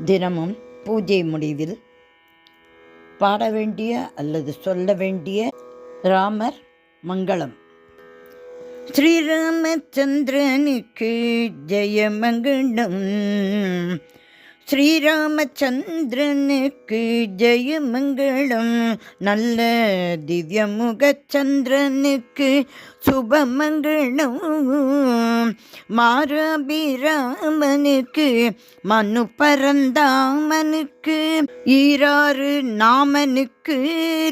தினமும் பூஜை முடிவில் பாட வேண்டிய அல்லது சொல்ல வேண்டிய ராமர் மங்களம். ஸ்ரீராமச்சந்திரனுக்கு ஜெயமங்களம், ஸ்ரீராமச்சந்திரனுக்கு ஜெயமங்களம், நல்ல திவ்யமுக சந்திரனுக்கு சுபமங்களம், மாராபிராமனுக்கு மனு பரந்தாமனுக்கு ஈராறு நாமனுக்கு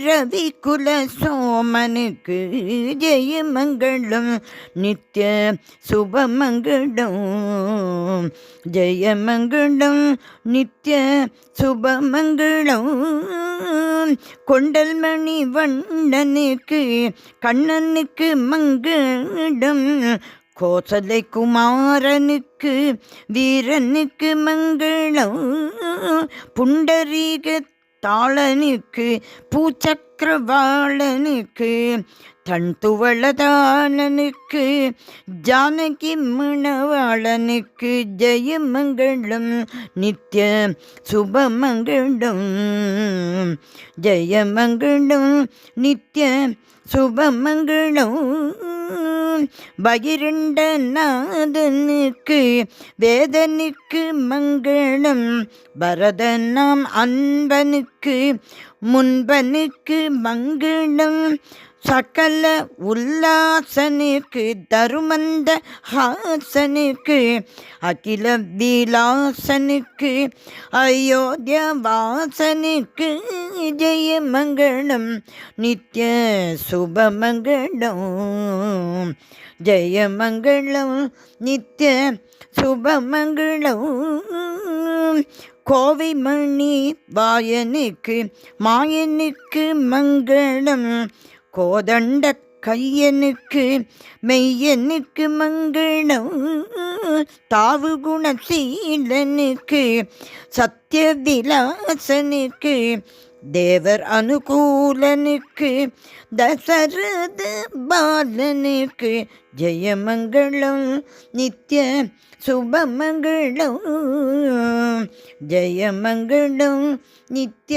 ரவி குல சோமனுக்கு ஜெயமங்களம், நித்ய சுபமங்களம், ஜெயமங்களம், நித்ய சுபமங்களம், கொண்டல்மணி வண்ணனுக்கு கண்ணனுக்கு மங்களம், கோசலை குமாரனுக்கு வீரனுக்கு மங்களம், புண்டரீக தாளனுக்கு பூச்சக்கரவாளனுக்கு தன் துவளதாளனுக்கு ஜானகி மணவாளனுக்கு ஜெயமங்களம், நித்ய சுபமங்களம், ஜெயமங்களம், நித்ய சுபமங்களம், பகிரண்டநாதனுக்கு வேதனுக்கு மங்களம், பரதனாம் அன்பனுக்கு முன்பனுக்கு மங்களம், சகல உல்லாசனுக்கு தருமந்த ஹாசனுக்கு அகில விலாசனுக்கு அயோத்திய வாசனுக்கு ஜெயமங்களம், நித்ய சுபமங்களம், ஜெயமங்களம், நித்ய சுபமங்களம், கோவை மணி வாயனுக்கு மாயனுக்கு மங்களம், கோதண்ட கையனுக்கு மெய்யனுக்கு மங்களம், தாவு குணசீலனுக்கு சத்திய விலாசனுக்கு தேவர் அனுகூலனுக்கு தசரத பாலனுக்கு ஜெயமங்களம், நித்ய சுபமங்களம், ஜெயமங்களம், நித்ய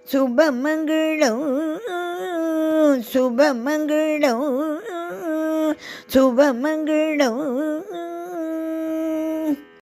சுபமங்களம், சுபமங்களம், சுபமங்களம்.